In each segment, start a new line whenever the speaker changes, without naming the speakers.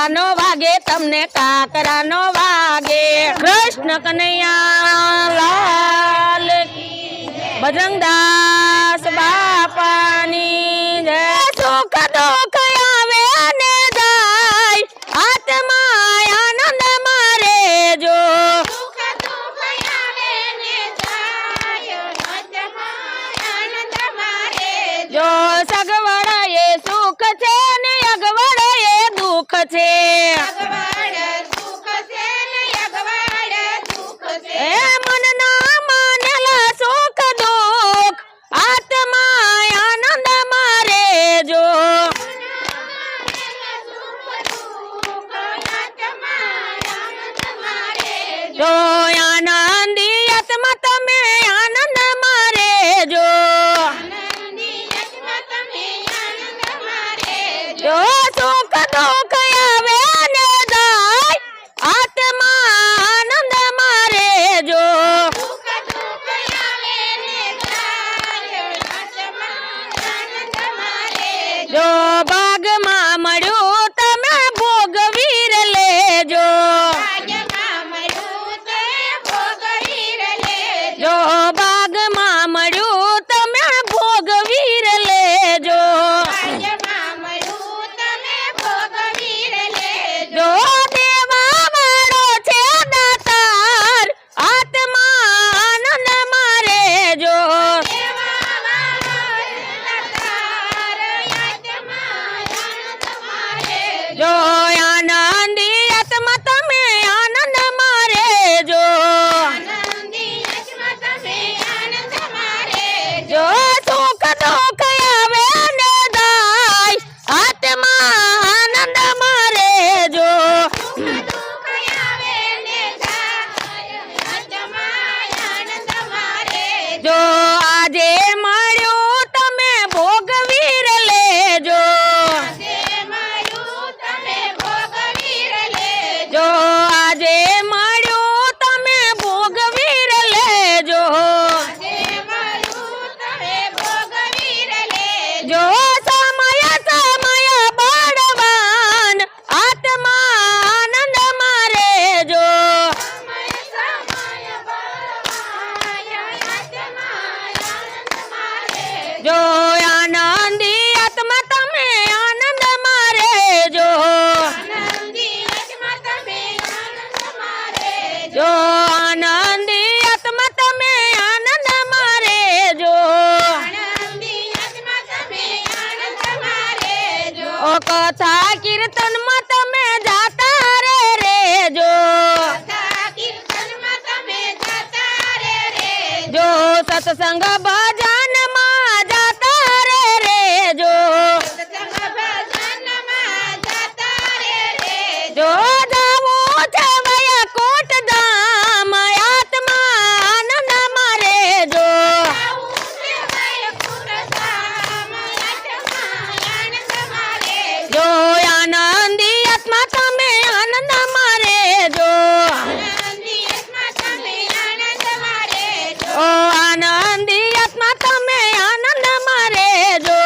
કાંટાનો વાગે તમને કાકરાનો વાગે કૃષ્ણ કનૈયા લાલ બજરંગદાસ બાપાની જય સુખ દુઃખ આવે ને જાય આત્મા આનંદ મારે જો જો સગવડ એ સુખ છે ને અગવડ એ દુઃખ છે એ મનના માનેલા સુખ દુઃખ આત્મા આનંદ મારે જો જો આનંદી આત્મા તમે આનંદ મારે જો જો સુખ દુઃખ આવે ને જાય આત્મા આનંદ મારે જો જો ભાગમાં મળ્યું તમે ભોગવીર લેજો જો ભાગમાં મળ્યું તમે ભોગવીર લેજો જો દેવા વાળો છે દાતાર આત્મા આનંદ મારે જો જો આનંદી આત્મા તમે આનંદ મારે જો જો સુખ દુઃખ આવે ને જાય આત્મા આનંદ મારે જો જો આજે મળ્યું તમે ભોગવીર લેજો જો આજે મળ્યું તમે ભોગવીર લેજો જો સમય બળવાન આત્મા આનંદ મારે જો જો આનંદી આત્મા તમે આનંદ મારે જો જો આનંદી આત્મા તમે આનંદ મારે જો ઓ કથા કીર્તનમાં તમે જાતા રે જો જો સત્સંગ ભજનમાં જાતા રે જો જો જાવું છે વૈકુંઠ ધામ આત્મા આનંદ મારે જો જો આનંદી આત્મા તમે આનંદ મારે જો ઓ આનંદી આત્મા તમે આનંદ મારે જો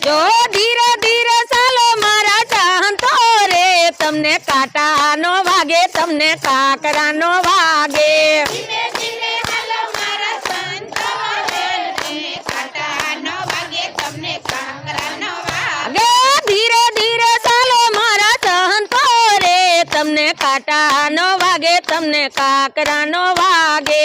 જો ધીરે ધીરે ચાલો મારા ચાહંતો રે તમને કાંટાનો વાગે તમને કાકરાનો વાગે ધીરે ધીરે ચાલો મારા ચાહંતો રે તમને કાંટાનો વાગે તમને કાકરાનો વાગે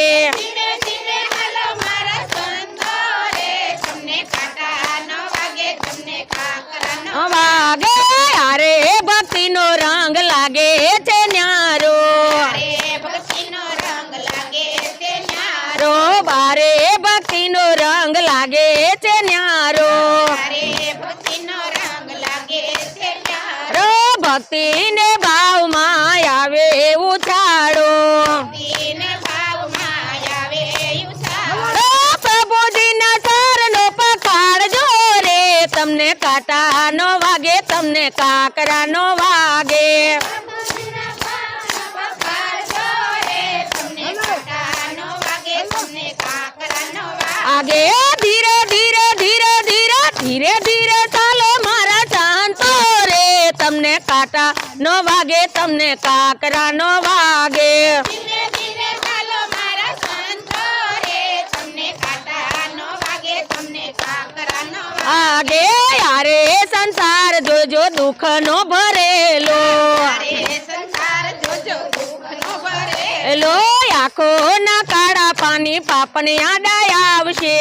વાગે અરે ભક્તિનો રંગ લાગે છે ન્યારો રો બારે ભક્તિનો રંગ લાગે છે ન્યારો રો ભક્તિને ભાવમાં આવે ઉછાળો પ્રભુજીના ચરણો પખાડજો રે તમને કાંટાનો વાગે તમને કાકરાનો વાગે આગે ધીરે ધીરે ધીરે ધીરે ધીરે ધીરે ચાલો મારા નો વાગે તમને કાકરા નો વાગે
ધીરે ધીરે ચાલો મારા સંતો રે તમને કાંટા નો વાગે તમને કાકરા નો
આગે યારે સંસાર જોજો દુઃખ નો ભરેલો
વાગે સંસાર જોજો દુઃખ નો ભરે
લો આખો ના કાળા પાણી પાપને આડાય આવશે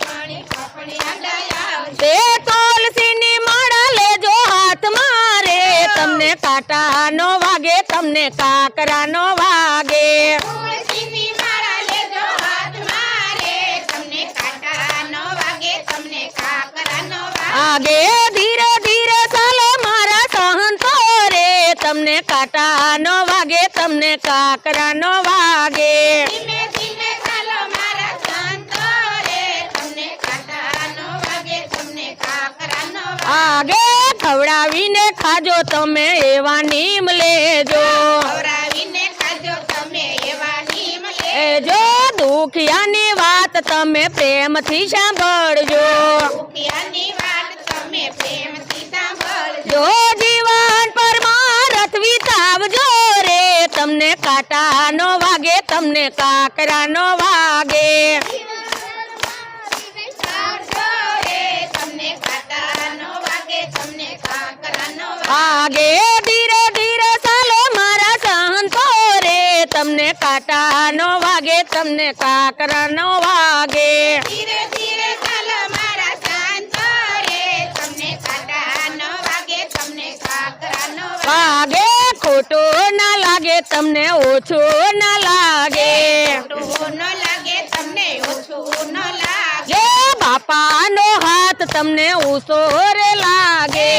પાણી પાપણી આડાયા
તે તુલસીની માળા લેજો હાથમાં રે તમને કાંટા નો વાગે તમને કાકરા નો વાગે
તુલસીની માળા લેજો હાથમાં રે તમને કાંટા નો વાગે તમને કાકરા નો વાગે
આગે ધીરે ધીરે ચાલો મારા સંતો રે તમને કાંટા નો વાગે તમને કાકરા નો વાગે
ધીમે ધીમે ચાલો મારા સંતો રે તમને કાંટા નો વાગે તમને કાકરા નો વાગે
આગે ખવડાવીને ખાજો તમે એવા નીમ લેજો
ખવડાવીને ખાજો તમે એવા નીમ
એ જો દુખિયાની વાત તમે પ્રેમથી સાંભળજો
દુખિયાની વાત તમે પ્રેમથી સાંભળજો
જો જીવન પરમારથ વિતાવજો રે તમને કાંટા નો વાગે તમને કાકરા નો વાગે
સાંભળજો રે તમને કાંટા નો વાગે તમને કાકરા નો વાગે
આગે ધીરે ધીરે ચાલો મારા સંતો રે તમને કાંટા નો વાગે તમને કાકરા નો વાગે
ધીરે ધીરે ચાલો મારા સંતો રે તમને કાંટા નો વાગે તમને કાકરા નો
વાગે ખોટું ના લાગે તમને ઓછું ના લાગે
ખોટું ન લાગે તમને ઓછું ન લાગે
જે બાપાનો હાથ તમને ઊંચો રે લાગે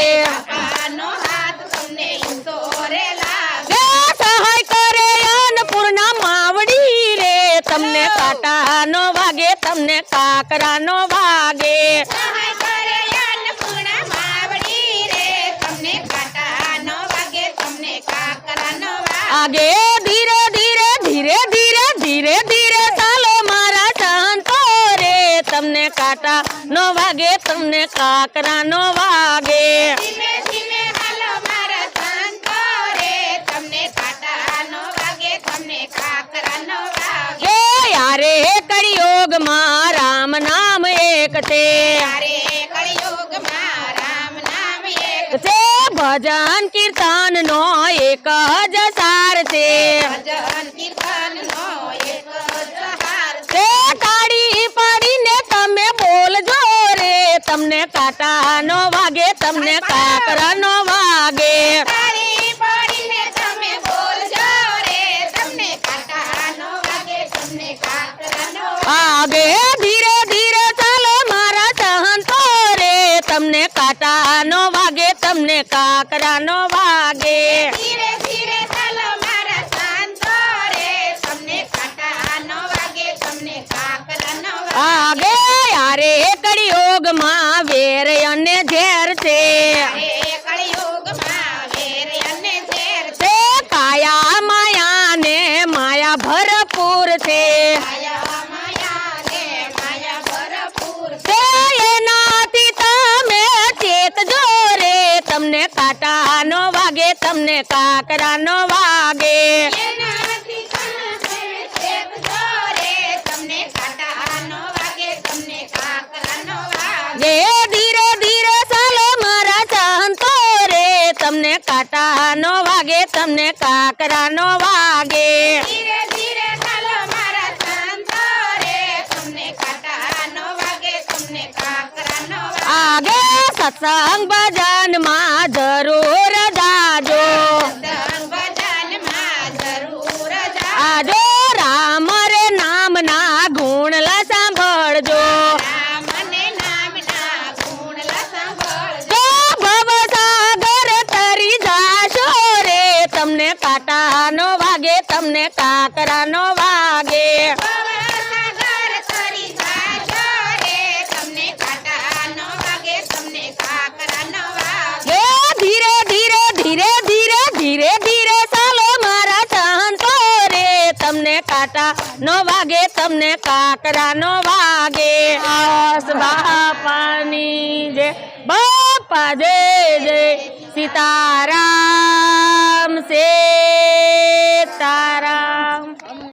બાપાનો હાથ તમને ઈશ્વરે લાગે
જે સહાય કરે અન્નપૂર્ણા માવડી રે તમને કાંટા નો વાગે તમને કાકરા નો વાગે
સહાય કરે અન્નપૂર્ણા માવડી રે તમને કાંટા નો વાગે તમને કાકરા નો વાગે
આગે ધીરે ધીરે ધીરે ધીરે ધીરે ધીરે ચાલો મારા સંતો રે તમને કાંટા નો વાગે તમને કાકરા નો વાગે
ધીમે ધીમે હાલો મારા સંતો રે તમને કાંટા નો વાગે તમને કાકરા નો વાગે
એ યારે કળિયુગમાં રામ નામ એક તે
તારે કળિયુગમાં રામ નામ એક
તે ભજન કીર્તન નો એક જ સાર છે
ભજન કીર્તન નો એક જ હાર
તે કાઢી પાડીને તમે બોલજો રે તમને કાંટા નો વાગે તમને કાકરા નો વાગે
તારી પડીને તમે બોલજો રે તમને કાંટા નો વાગે તમને કાકરા નો
આગે ધીરે ધીરે ચાલો મારા સંતો રે તમને કાંટા નો વાગે તમને કાકરા નો વાગે
ધીરે ધીરે ચાલો મારા સંતો રે તમને કાંટા નો વાગે તમને કાકરા નો
આગે યારે કળિયુગમાં વેર અને ઝેર છે
વાગે કળિયુગમાં વેર અને ઝેર
તે કાયા માયા ને માયા ભરપૂર છે
માયા ને માયા ભરપૂર
તે એનાથી તમે ચેતજો રે તમને કાંટા નો વાગે તમને કાકરા નો વાગે
એનાથી તમે ચેતજો રે તમને કાંટા નો વાગે તમને કાકરા નો વાગે
જે ધીરે ધીરે ચાલો મારા સંતો રે તમને કાંટા નો વાગે તમને કાકરા નો વાગે
ધીરે ધીરે ચાલો મારા સંતો રે તમને કાંટા નો વાગે તમને કાકરા નો વાગે
આગે સત્સંગ ભજન માં જરૂર જાજો
સત્સંગ ભજનમાં જરૂર
આજો રામ રે નામ ના ગુણ લા સાંભળજો
રામ ને નામના ગુણ લા સાંભળજો
જો ભવસાગર તરી જાશો રે તમને કાંટા નો વાગે તમને કાકરા નો વાગે
ભવસાગર તરી જાજો રે તમને કાંટા નો વાગે તમને કાકરા નો વાગે
એ ધીરે ધીરે ધીરે ધીરે ધીરે ધીરે ચાલો મારા સંતો રે તમને કાંટા નો વાગે તમને કાકરા નો વાગે બસ બાપાની જય બાપા જય જય સીતારામ